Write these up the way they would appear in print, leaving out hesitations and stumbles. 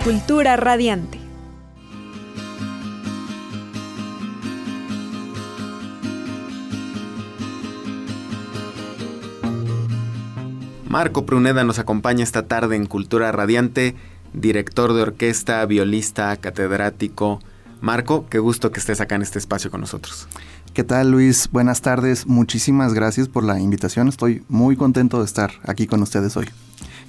Cultura Radiante. Marco Pruneda nos acompaña esta tarde en Cultura Radiante, director de orquesta, violista, catedrático. Marco, qué gusto que estés acá en este espacio con nosotros. ¿Qué tal, Luis? Buenas tardes. Muchísimas gracias por la invitación. Estoy muy contento de estar aquí con ustedes hoy.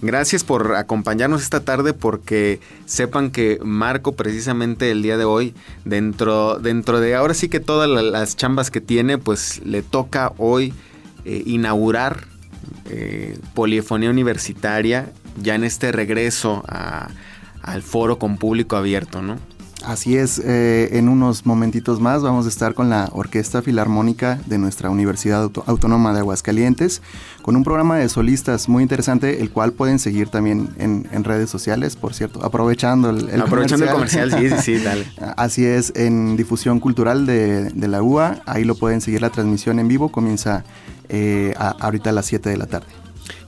Gracias por acompañarnos esta tarde, porque sepan que Marco precisamente el día de hoy, dentro de ahora sí que todas las chambas que tiene, pues le toca hoy inaugurar Polifonía Universitaria, ya en este regreso al foro con público abierto, ¿no? Así es, en unos momentitos más vamos a estar con la Orquesta Filarmónica de nuestra Universidad Autónoma de Aguascalientes, con un programa de solistas muy interesante, el cual pueden seguir también en redes sociales, por cierto, aprovechando el comercial, sí, dale. Así es, en difusión cultural de la UA, ahí lo pueden seguir, la transmisión en vivo comienza ahorita a las 7 de la tarde.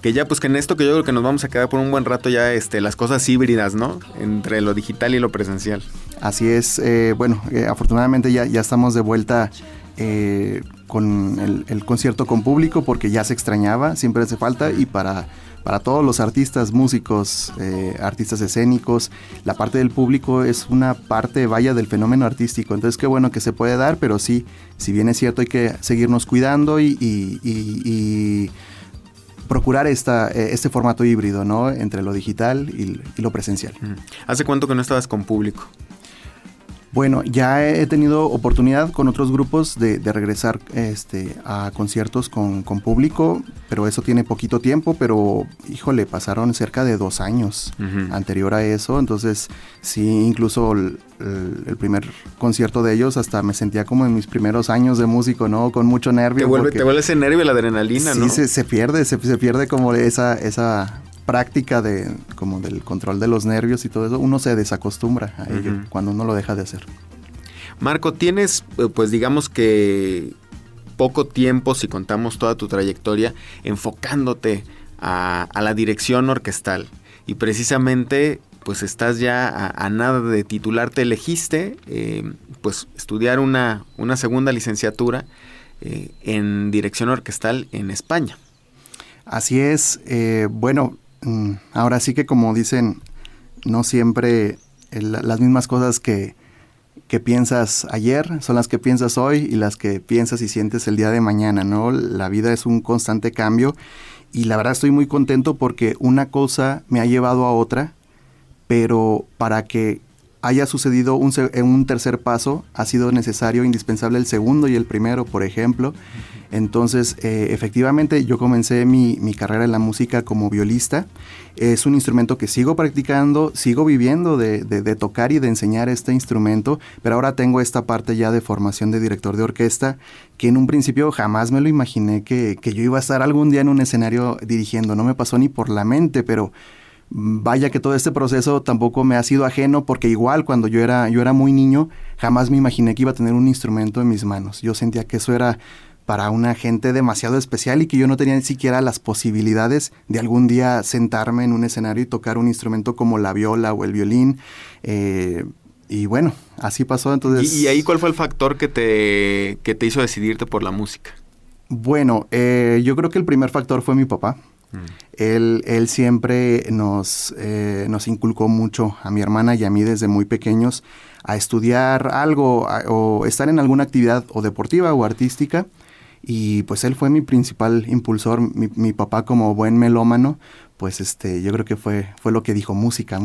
Que ya, pues que en esto que yo creo que nos vamos a quedar por un buen rato ya, las cosas híbridas, ¿no? Entre lo digital y lo presencial. Así es, afortunadamente ya estamos de vuelta con el concierto con público, porque ya se extrañaba, siempre hace falta, y para todos los artistas, músicos, artistas escénicos, la parte del público es una parte, vaya, del fenómeno artístico. Entonces, qué bueno que se puede dar, pero sí, si bien es cierto, hay que seguirnos cuidando y procurar este formato híbrido, ¿no? Entre lo digital y lo presencial. ¿Hace cuánto que no estabas con público? Bueno, ya he tenido oportunidad con otros grupos de regresar a conciertos con público, pero eso tiene poquito tiempo, pero híjole, pasaron cerca de 2 años anterior a eso. Entonces sí, incluso el primer concierto de ellos hasta me sentía como en mis primeros años de músico, ¿no? Con mucho nervio. Te vuelve ese nervio, la adrenalina, ¿no? Sí, se pierde como esa práctica como del control de los nervios y todo eso. Uno se desacostumbra a ello cuando uno lo deja de hacer. Marco, tienes pues digamos que poco tiempo, si contamos toda tu trayectoria, enfocándote a la dirección orquestal, y precisamente pues estás ya a nada de titularte. Elegiste pues estudiar una segunda licenciatura en dirección orquestal en España. Así es, ahora sí que, como dicen, no siempre las mismas cosas que piensas ayer son las que piensas hoy, y las que piensas y sientes el día de mañana, ¿no? La vida es un constante cambio, y la verdad estoy muy contento porque una cosa me ha llevado a otra, pero para que haya sucedido un tercer paso ha sido necesario, indispensable, el segundo y el primero, por ejemplo. Entonces, efectivamente, yo comencé mi carrera en la música como violista. Es un instrumento que sigo practicando, sigo viviendo de tocar y de enseñar este instrumento, pero ahora tengo esta parte ya de formación de director de orquesta, que en un principio jamás me lo imaginé que yo iba a estar algún día en un escenario dirigiendo. No me pasó ni por la mente, pero vaya que todo este proceso tampoco me ha sido ajeno, porque igual cuando yo era muy niño, jamás me imaginé que iba a tener un instrumento en mis manos. Yo sentía que eso era para una gente demasiado especial, y que yo no tenía ni siquiera las posibilidades de algún día sentarme en un escenario y tocar un instrumento como la viola o el violín. Y bueno, así pasó. Entonces, ¿Y ahí cuál fue el factor que te hizo decidirte por la música? Bueno, yo creo que el primer factor fue mi papá. Él siempre nos inculcó mucho a mi hermana y a mí desde muy pequeños a estudiar algo o estar en alguna actividad o deportiva o artística, y pues él fue mi principal impulsor. Mi papá, como buen melómano, pues yo creo que fue lo que dijo: música,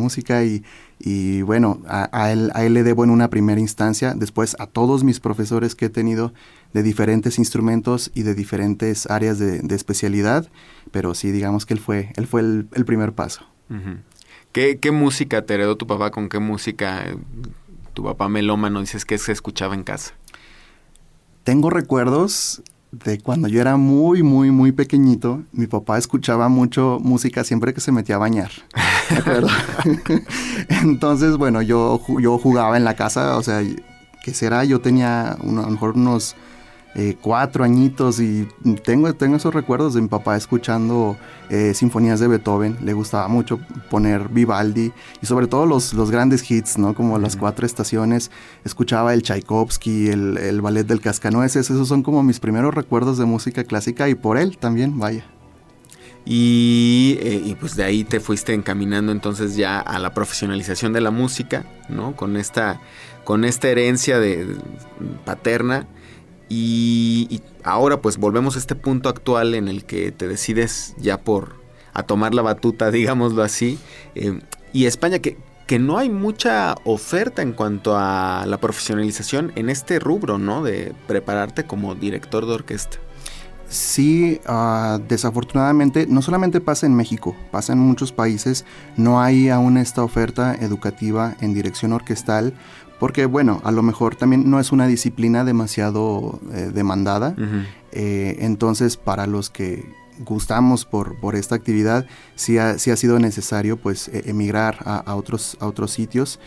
y bueno, a él le debo en una primera instancia, después a todos mis profesores que he tenido de diferentes instrumentos y de diferentes áreas de especialidad, pero sí, digamos que él fue el primer paso. Uh-huh. ¿Qué música te heredó tu papá? ¿Con qué música tu papá melómano dices que se escuchaba en casa? Tengo recuerdos de cuando yo era muy, muy, muy pequeñito. Mi papá escuchaba mucho música siempre que se metía a bañar, ¿de acuerdo? Entonces, bueno, yo jugaba en la casa, o sea, ¿qué será? Yo tenía a lo mejor unos 4 añitos y tengo esos recuerdos de mi papá escuchando sinfonías de Beethoven. Le gustaba mucho poner Vivaldi y sobre todo los grandes hits, ¿no? Como las 4 estaciones. Escuchaba el Tchaikovsky, el ballet del Cascanueces. Esos son como mis primeros recuerdos de música clásica y por él también, vaya. Y pues de ahí te fuiste encaminando entonces ya a la profesionalización de la música, ¿no? Con esta herencia paterna. Y ahora pues volvemos a este punto actual en el que te decides ya a tomar la batuta, digámoslo así. Y España, que no hay mucha oferta en cuanto a la profesionalización en este rubro, ¿no? De prepararte como director de orquesta. Sí, desafortunadamente, no solamente pasa en México, pasa en muchos países. No hay aún esta oferta educativa en dirección orquestal, porque bueno, a lo mejor también no es una disciplina demasiado demandada. Uh-huh. Entonces, para los que gustamos por esta actividad, sí ha sido necesario pues emigrar a otros sitios.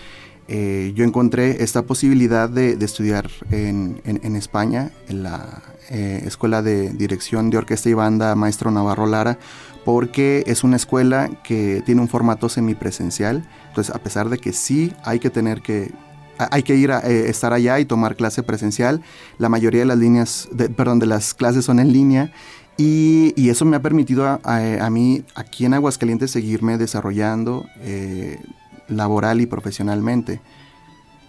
Yo encontré esta posibilidad de estudiar en España, en la Escuela de Dirección de Orquesta y Banda Maestro Navarro Lara, porque es una escuela que tiene un formato semipresencial. Entonces, a pesar de que sí hay que ir a estar allá y tomar clase presencial, la mayoría de las clases son en línea. Y eso me ha permitido a mí aquí en Aguascalientes seguirme desarrollando laboral y profesionalmente.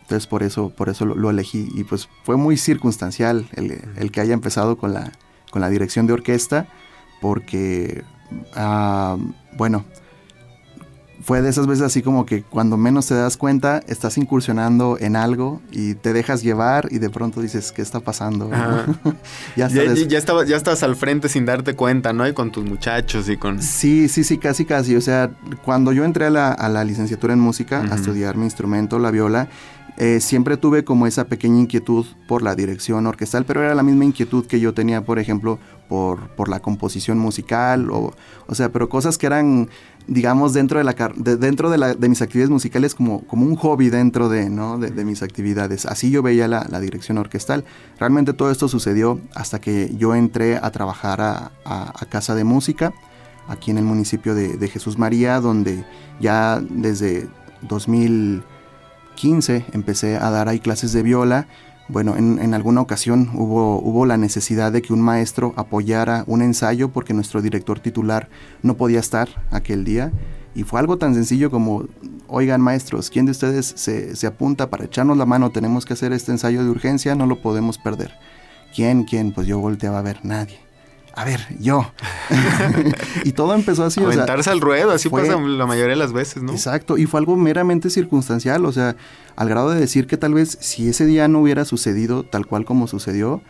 Entonces por eso lo elegí, y pues fue muy circunstancial el que haya empezado con la dirección de orquesta, porque bueno, fue de esas veces así como que cuando menos te das cuenta estás incursionando en algo y te dejas llevar y de pronto dices, ¿qué está pasando? ya estabas al frente sin darte cuenta, ¿no? Y con tus muchachos y con... Sí, casi. O sea, cuando yo entré a la licenciatura en música, uh-huh, a estudiar mi instrumento, la viola, siempre tuve como esa pequeña inquietud por la dirección orquestal, pero era la misma inquietud que yo tenía, por ejemplo, por la composición musical, o sea, pero cosas que eran, digamos, dentro de mis actividades musicales como un hobby dentro de mis actividades. Así yo veía la dirección orquestal. Realmente todo esto sucedió hasta que yo entré a trabajar a Casa de Música, aquí en el municipio de Jesús María, donde ya desde 2015 empecé a dar ahí clases de viola. Bueno, en alguna ocasión hubo la necesidad de que un maestro apoyara un ensayo porque nuestro director titular no podía estar aquel día, y fue algo tan sencillo como, oigan maestros, ¿quién de ustedes se apunta para echarnos la mano? Tenemos que hacer este ensayo de urgencia, no lo podemos perder. ¿Quién? Pues yo volteaba a ver, nadie. A ver, yo. Y todo empezó así. Aventarse al ruedo, así pasa la mayoría de las veces, ¿no? Exacto, y fue algo meramente circunstancial, o sea, al grado de decir que tal vez si ese día no hubiera sucedido tal cual como sucedió,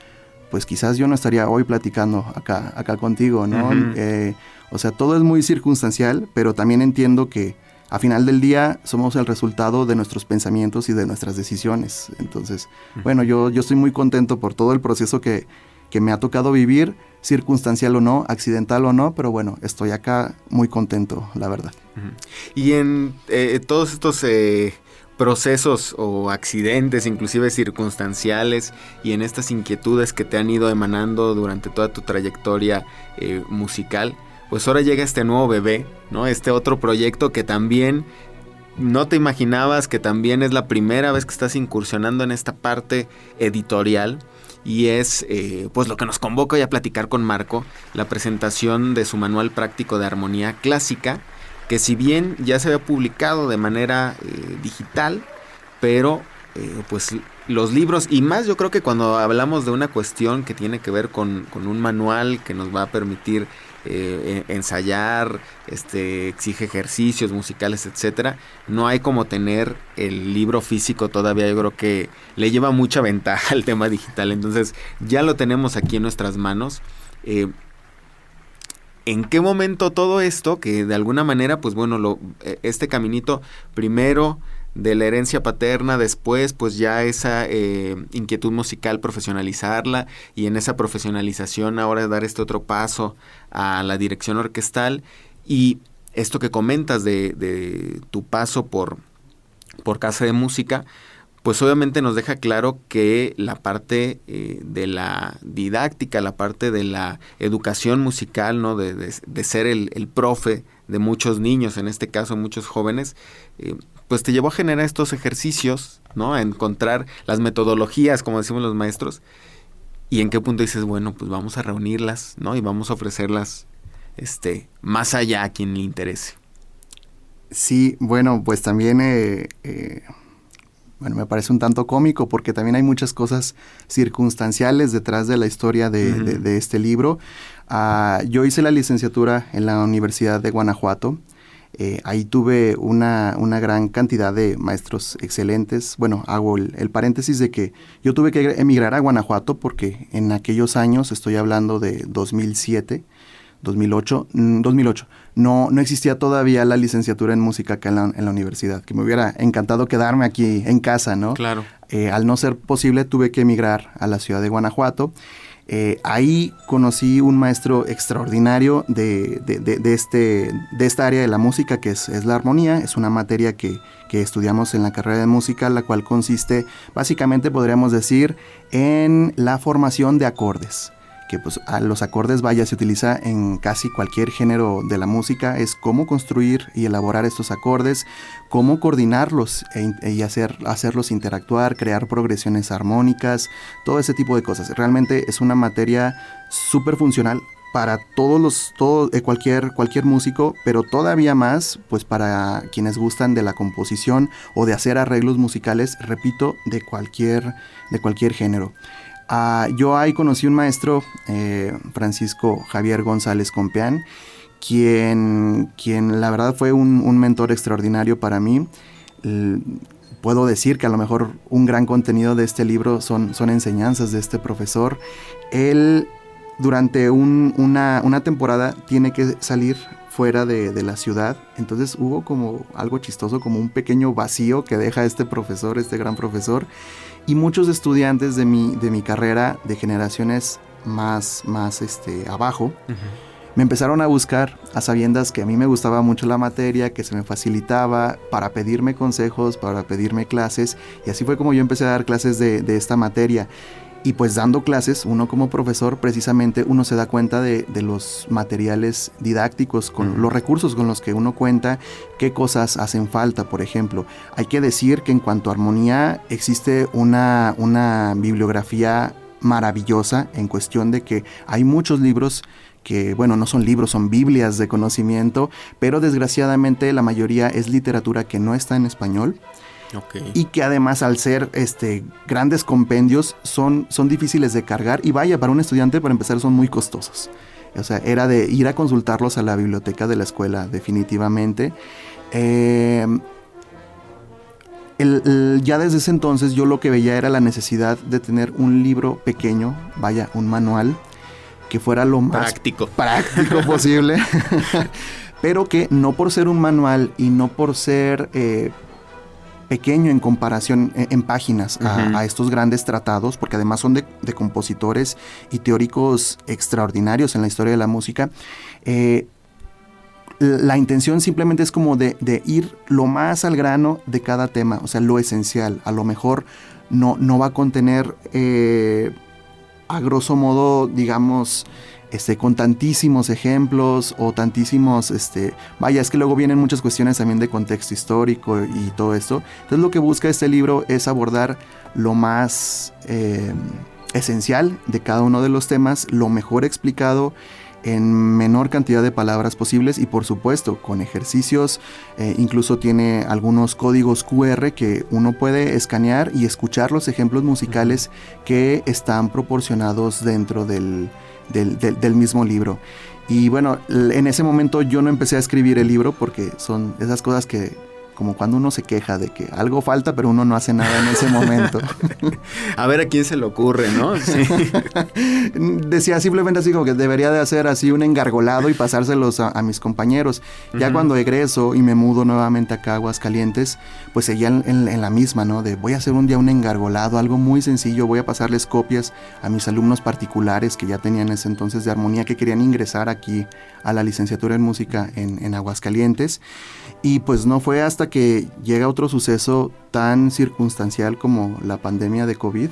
pues quizás yo no estaría hoy platicando acá contigo, ¿no? Uh-huh. O sea, todo es muy circunstancial, pero también entiendo que a final del día somos el resultado de nuestros pensamientos y de nuestras decisiones. Entonces, uh-huh, bueno, yo estoy muy contento por todo el proceso que me ha tocado vivir, circunstancial o no, accidental o no, pero bueno, estoy acá muy contento, la verdad. Uh-huh. Y en todos estos procesos o accidentes, inclusive circunstanciales, y en estas inquietudes que te han ido emanando durante toda tu trayectoria musical, pues ahora llega este nuevo bebé, ¿no? Este otro proyecto que también no te imaginabas, que también es la primera vez que estás incursionando en esta parte editorial. Y es pues lo que nos convoca hoy a platicar con Marco, la presentación de su manual práctico de armonía clásica, que si bien ya se había publicado de manera digital, pero pues los libros, y más yo creo que cuando hablamos de una cuestión que tiene que ver con un manual que nos va a permitir ensayar, exige ejercicios musicales, etcétera, no hay como tener el libro físico todavía. Yo creo que le lleva mucha ventaja al tema digital, entonces ya lo tenemos aquí en nuestras manos. ¿En qué momento todo esto, que de alguna manera, pues bueno, este caminito primero de la herencia paterna, después pues ya esa inquietud musical, profesionalizarla, y en esa profesionalización ahora dar este otro paso a la dirección orquestal, y esto que comentas de tu paso por Casa de Música, pues obviamente nos deja claro que la parte de la didáctica, la parte de la educación musical, ¿no? De ser el profe de muchos niños, en este caso muchos jóvenes, pues te llevó a generar estos ejercicios, ¿no? A encontrar las metodologías, como decimos los maestros, y en qué punto dices, bueno, pues vamos a reunirlas, ¿no? Y vamos a ofrecerlas más allá a quien le interese. Sí, bueno, pues también, me parece un tanto cómico porque también hay muchas cosas circunstanciales detrás de la historia de este libro. Yo hice la licenciatura en la Universidad de Guanajuato. Ahí tuve una gran cantidad de maestros excelentes. Bueno, hago el paréntesis de que yo tuve que emigrar a Guanajuato porque en aquellos años, estoy hablando de 2007, 2008, no existía todavía la licenciatura en música acá en la universidad, que me hubiera encantado quedarme aquí en casa, ¿no? Claro. Al no ser posible, tuve que emigrar a la ciudad de Guanajuato. Ahí conocí un maestro extraordinario de esta área de la música, que es la armonía. Es una materia que estudiamos en la carrera de música, la cual consiste, básicamente podríamos decir, en la formación de acordes. Que pues a los acordes, se utiliza en casi cualquier género de la música. Es cómo construir y elaborar estos acordes, cómo coordinarlos y hacerlos interactuar, crear progresiones armónicas, todo ese tipo de cosas. Realmente es una materia súper funcional para cualquier músico, pero todavía más pues para quienes gustan de la composición o de hacer arreglos musicales, repito, de cualquier género. Yo ahí conocí un maestro, Francisco Javier González Compeán, quien la verdad fue un mentor extraordinario para mí. Puedo decir que a lo mejor un gran contenido de este libro son enseñanzas de este profesor. Él, durante una temporada, tiene que salir fuera de la ciudad. Entonces hubo como algo chistoso, como un pequeño vacío que deja este gran profesor. Y muchos estudiantes de mi carrera, de generaciones más abajo, me empezaron a buscar a sabiendas que a mí me gustaba mucho la materia, que se me facilitaba, para pedirme consejos, para pedirme clases. Y así fue como yo empecé a dar clases de esta materia. Y pues dando clases, uno como profesor, precisamente uno se da cuenta de los materiales didácticos, con los recursos con los que uno cuenta, qué cosas hacen falta. Por ejemplo, hay que decir que en cuanto a armonía existe una bibliografía maravillosa, en cuestión de que hay muchos libros que, bueno, no son libros, son biblias de conocimiento, pero desgraciadamente la mayoría es literatura que no está en español. Okay. Y que además, al ser grandes compendios, son difíciles de cargar, y para un estudiante, para empezar, son muy costosos. O sea, era de ir a consultarlos a la biblioteca de la escuela, definitivamente. Ya desde ese entonces yo lo que veía era la necesidad de tener un libro pequeño, un manual, que fuera lo más práctico posible, pero que no por ser un manual y no por ser pequeño en comparación en páginas a estos grandes tratados, porque además son de compositores y teóricos extraordinarios en la historia de la música. La intención simplemente es como de ir lo más al grano de cada tema, o sea, lo esencial. A lo mejor no va a contener, a grosso modo, digamos, con tantísimos ejemplos o tantísimos, es que luego vienen muchas cuestiones también de contexto histórico y todo esto. Entonces lo que busca este libro es abordar lo más esencial de cada uno de los temas, lo mejor explicado en menor cantidad de palabras posibles, y por supuesto con ejercicios. Incluso tiene algunos códigos QR que uno puede escanear y escuchar los ejemplos musicales que están proporcionados dentro del mismo libro. Y bueno, en ese momento yo no empecé a escribir el libro, porque son esas cosas que, como cuando uno se queja de que algo falta, pero uno no hace nada en ese momento. A ver a quién se le ocurre, ¿no? Sí. Decía simplemente así como que debería de hacer así un engargolado y pasárselos a mis compañeros. Ya cuando egreso y me mudo nuevamente acá a Aguascalientes, pues seguía en la misma, ¿no? De voy a hacer un día un engargolado, algo muy sencillo, voy a pasarles copias a mis alumnos particulares que ya tenían ese entonces de armonía, que querían ingresar aquí a la licenciatura en música en Aguascalientes. Y pues no fue hasta hasta que llega otro suceso tan circunstancial como la pandemia de COVID,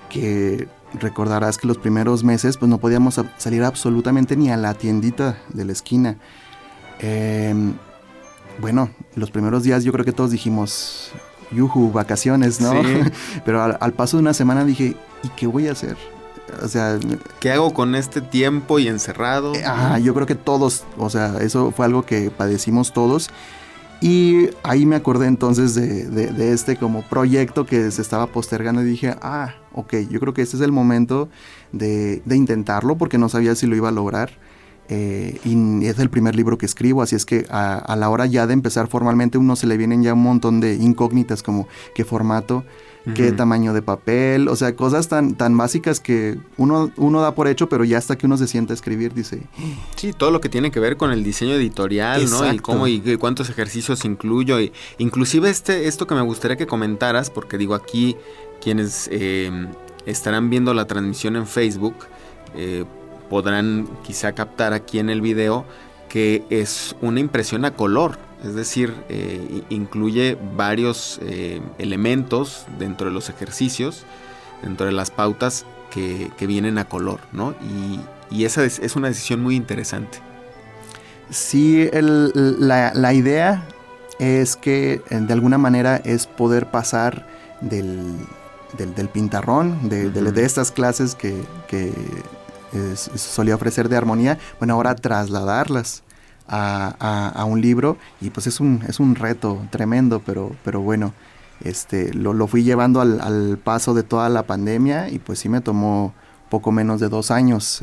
que recordarás que los primeros meses pues no podíamos salir absolutamente ni a la tiendita de la esquina. Bueno, los primeros días yo creo que todos dijimos, yujú, vacaciones, ¿no? Sí. Pero al paso de una semana dije, ¿y qué voy a hacer? O sea, ¿qué hago con este tiempo y encerrado? Yo creo que todos, o sea, eso fue algo que padecimos todos. Y ahí me acordé entonces de este como proyecto que se estaba postergando y dije, ok, yo creo que este es el momento de intentarlo porque no sabía si lo iba a lograr. Y es el primer libro que escribo, así es que a la hora ya de empezar formalmente uno se le vienen ya un montón de incógnitas como qué formato, qué tamaño de papel, o sea, cosas tan básicas que uno da por hecho, pero ya hasta que uno se sienta a escribir dice... Sí, todo lo que tiene que ver con el diseño editorial, exacto, ¿no? Y cómo y cuántos ejercicios incluyo, y inclusive esto que me gustaría que comentaras, porque digo aquí quienes estarán viendo la transmisión en Facebook, podrán quizá captar aquí en el video que es una impresión a color, es decir, incluye varios elementos dentro de los ejercicios, dentro de las pautas que vienen a color, ¿no? Y esa es una decisión muy interesante. Sí, la idea es que de alguna manera es poder pasar del pintarrón, de estas clases que solía ofrecer de armonía, bueno, ahora trasladarlas a un libro, y pues es un reto tremendo, pero bueno, lo fui llevando al paso de toda la pandemia, y pues sí me tomó poco menos de 2 años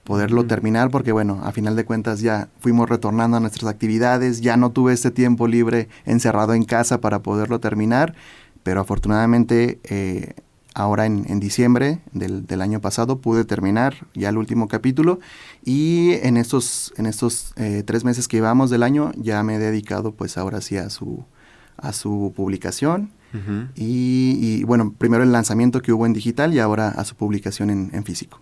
poderlo terminar, porque bueno, a final de cuentas ya fuimos retornando a nuestras actividades, ya no tuve este tiempo libre encerrado en casa para poderlo terminar, pero afortunadamente ahora en diciembre del año pasado pude terminar ya el último capítulo, y en estos 3 meses que llevamos del año ya me he dedicado pues ahora sí a su publicación, y bueno, primero el lanzamiento que hubo en digital y ahora a su publicación en físico.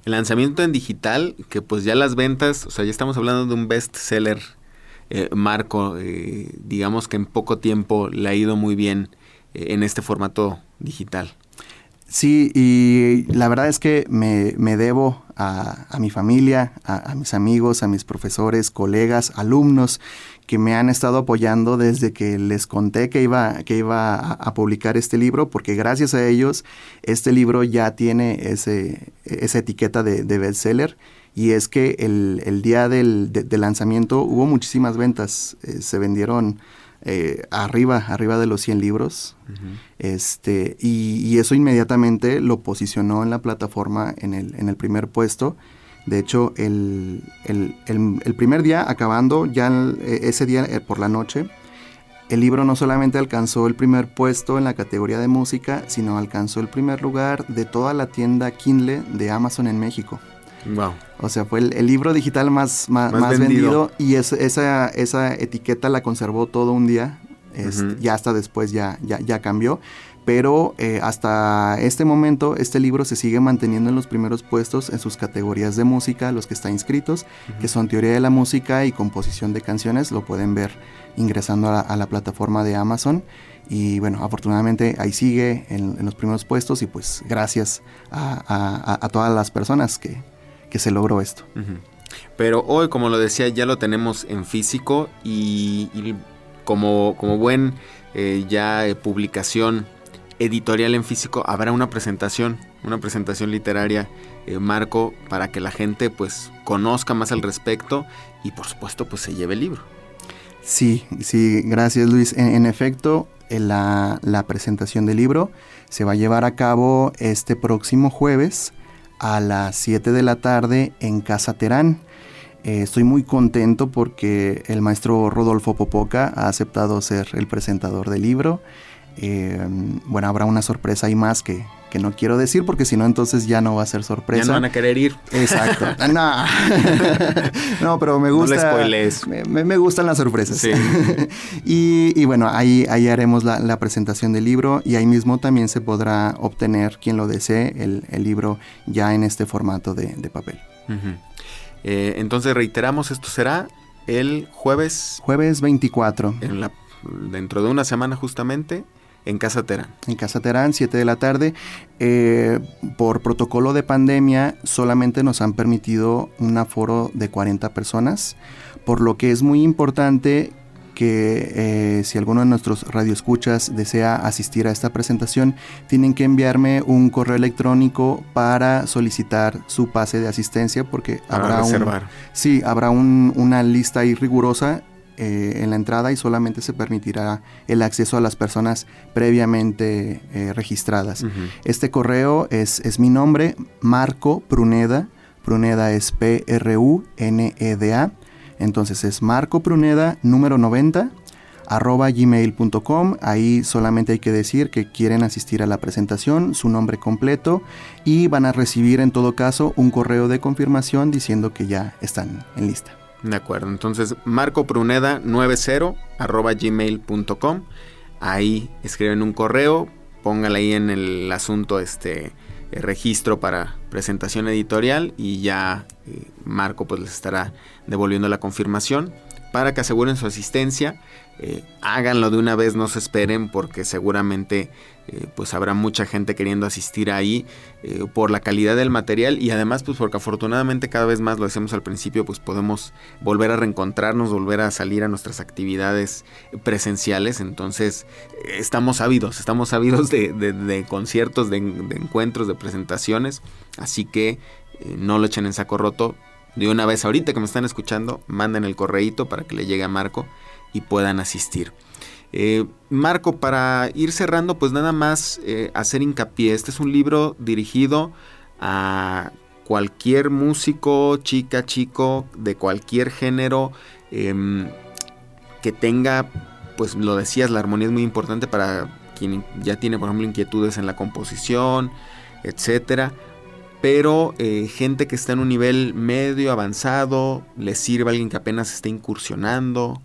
El lanzamiento en digital, que pues ya las ventas, o sea, ya estamos hablando de un bestseller, Marco, digamos que en poco tiempo le ha ido muy bien en este formato digital. Sí, y la verdad es que me debo a mi familia, a mis amigos, a mis profesores, colegas, alumnos que me han estado apoyando desde que les conté que iba a publicar este libro, porque gracias a ellos este libro ya tiene esa etiqueta de bestseller, y es que el día del lanzamiento hubo muchísimas ventas, se vendieron arriba de los 100 libros, y eso inmediatamente lo posicionó en la plataforma en el primer puesto. De hecho, el primer día, acabando ya ese día por la noche, el libro no solamente alcanzó el primer puesto en la categoría de música, sino alcanzó el primer lugar de toda la tienda Kindle de Amazon en México. Wow. O sea, fue el libro digital más vendido, y esa etiqueta la conservó todo un día. Ya hasta después ya cambió, pero hasta este momento este libro se sigue manteniendo en los primeros puestos en sus categorías de música, los que están inscritos, que son teoría de la música y composición de canciones. Lo pueden ver ingresando a la plataforma de Amazon, y bueno, afortunadamente ahí sigue en los primeros puestos, y pues gracias a todas las personas que se logró esto. Pero hoy, como lo decía, ya lo tenemos en físico, y como buen publicación editorial en físico, habrá una presentación literaria, Marco, para que la gente pues conozca más al respecto y por supuesto pues se lleve el libro. Sí, gracias, Luis. En efecto, la presentación del libro se va a llevar a cabo este próximo jueves a las 7 de la tarde en Casa Terán. Estoy muy contento porque el maestro Rodolfo Popoca ha aceptado ser el presentador del libro. Bueno, habrá una sorpresa ahí más que no quiero decir, porque si no, entonces ya no va a ser sorpresa. Ya no van a querer ir. Exacto. No, pero me gusta. No le spoilees. Me gustan las sorpresas. Sí. y bueno, ahí haremos la presentación del libro, y ahí mismo también se podrá obtener, quien lo desee, el libro ya en este formato de papel. Entonces reiteramos, esto será el jueves. Jueves 24. Dentro de una semana justamente, en Casa Terán. En Casa Terán, 7 de la tarde. Por protocolo de pandemia, solamente nos han permitido un aforo de 40 personas, por lo que es muy importante que si alguno de nuestros radioescuchas desea asistir a esta presentación, tienen que enviarme un correo electrónico para solicitar su pase de asistencia, porque habrá reservar. Habrá una lista ahí rigurosa en la entrada, y solamente se permitirá el acceso a las personas previamente registradas. Uh-huh. Este correo es mi nombre, Marco Pruneda. Pruneda es Pruneda. Entonces es Marco Pruneda, número 90, @gmail.com. Ahí solamente hay que decir que quieren asistir a la presentación, su nombre completo, y van a recibir en todo caso un correo de confirmación diciendo que ya están en lista. De acuerdo, entonces Marco Pruneda 90 @gmail.com. Ahí escriben un correo, póngale ahí en el asunto registro para presentación editorial, y ya Marco pues les estará devolviendo la confirmación para que aseguren su asistencia. Háganlo de una vez, no se esperen, porque seguramente pues habrá mucha gente queriendo asistir ahí por la calidad del material, y además pues porque afortunadamente cada vez más, lo decíamos al principio, pues podemos volver a reencontrarnos, volver a salir a nuestras actividades presenciales. Entonces estamos ávidos de conciertos, de encuentros, de presentaciones, así que no lo echen en saco roto. De una vez, ahorita que me están escuchando, manden el correíto para que le llegue a Marco y puedan asistir. Marco, para ir cerrando, pues nada más hacer hincapié. Este es un libro dirigido a cualquier músico, chica, chico, de cualquier género, que tenga, pues lo decías, la armonía es muy importante para quien ya tiene, por ejemplo, inquietudes en la composición, etcétera. Pero gente que está en un nivel medio avanzado, ¿le sirve a alguien que apenas está incursionando?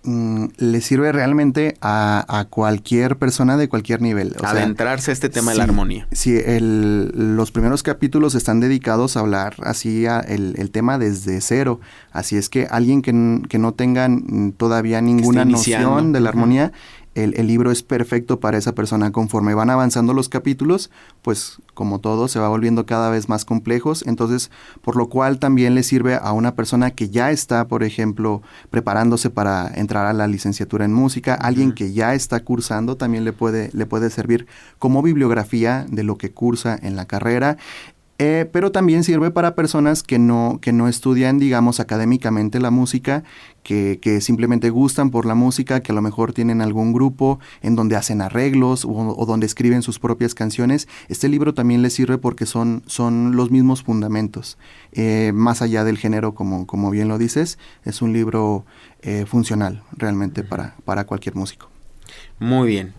Le sirve realmente a cualquier persona de cualquier nivel. Adentrarse a este tema de la armonía. Sí, los primeros capítulos están dedicados a hablar así el tema desde cero. Así es que alguien que no tenga todavía ninguna noción de la armonía, el libro es perfecto para esa persona. Conforme van avanzando los capítulos, pues como todo se va volviendo cada vez más complejos, entonces por lo cual también le sirve a una persona que ya está, por ejemplo, preparándose para entrar a la licenciatura en música. Alguien que ya está cursando también le puede servir como bibliografía de lo que cursa en la carrera. Pero también sirve para personas que no estudian, digamos, académicamente la música, que simplemente gustan por la música, que a lo mejor tienen algún grupo en donde hacen arreglos o donde escriben sus propias canciones. Este libro también les sirve porque son los mismos fundamentos. Más allá del género, como bien lo dices, es un libro funcional realmente para cualquier músico. Muy bien,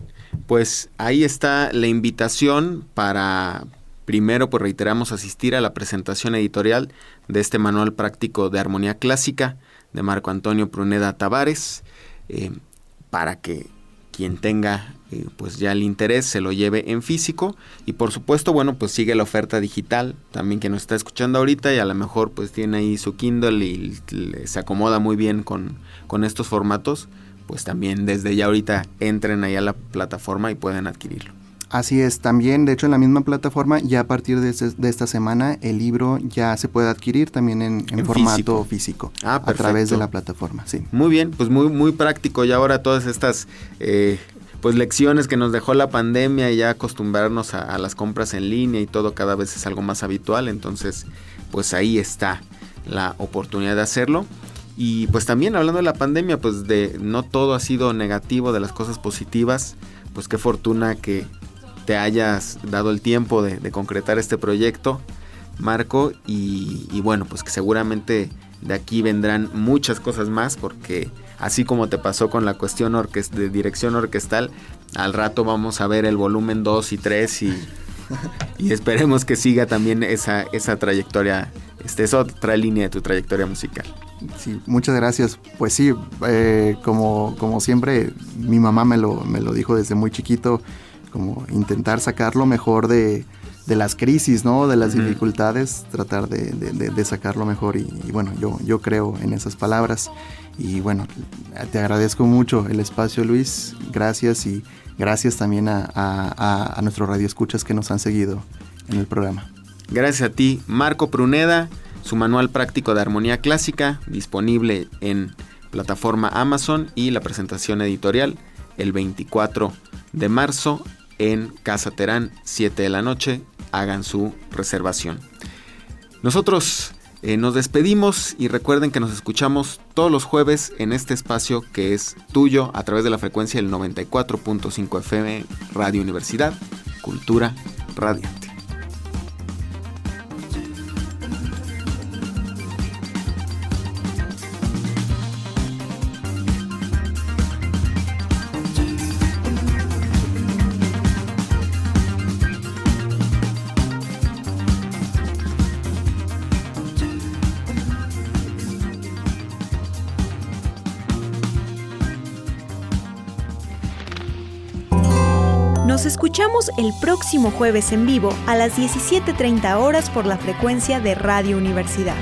pues ahí está la invitación para... Primero, pues reiteramos, asistir a la presentación editorial de este manual práctico de armonía clásica de Marco Antonio Pruneda Tavares, para que quien tenga pues ya el interés se lo lleve en físico, y por supuesto, bueno, pues sigue la oferta digital también que nos está escuchando ahorita, y a lo mejor pues tiene ahí su Kindle y se acomoda muy bien con estos formatos, pues también desde ya ahorita entren ahí a la plataforma y pueden adquirirlo. Así es, también de hecho en la misma plataforma, ya a partir de esta semana, el libro ya se puede adquirir también en formato físico a través de la plataforma. Sí. Muy bien, pues muy práctico, y ahora todas estas pues lecciones que nos dejó la pandemia, y ya acostumbrarnos a las compras en línea y todo cada vez es algo más habitual. Entonces pues ahí está la oportunidad de hacerlo. Y pues también hablando de la pandemia, pues no todo ha sido negativo, de las cosas positivas, pues qué fortuna que te hayas dado el tiempo de concretar este proyecto, Marco, y bueno, pues que seguramente de aquí vendrán muchas cosas más, porque así como te pasó con la cuestión de dirección orquestal, al rato vamos a ver el volumen 2 y 3 y esperemos que siga también esa trayectoria, es otra línea de tu trayectoria musical. Sí, muchas gracias. Pues sí, como siempre, mi mamá me lo dijo desde muy chiquito, como intentar sacar lo mejor de las crisis, ¿no? De las dificultades, tratar de sacar lo mejor. Y bueno, yo creo en esas palabras. Y bueno, te agradezco mucho el espacio, Luis. Gracias, y gracias también a nuestros radioescuchas que nos han seguido en el programa. Gracias a ti, Marco Pruneda. Su manual práctico de armonía clásica, disponible en plataforma Amazon, y la presentación editorial el 24 de marzo en Casa Terán, 7 de la noche. Hagan su reservación. Nosotros nos despedimos, y recuerden que nos escuchamos todos los jueves en este espacio que es tuyo a través de la frecuencia del 94.5 FM Radio Universidad, Cultura Radiante. Nos escuchamos el próximo jueves en vivo a las 17:30 horas por la frecuencia de Radio Universidad.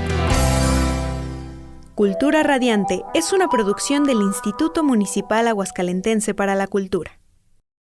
Cultura Radiante es una producción del Instituto Municipal Aguascalentense para la Cultura.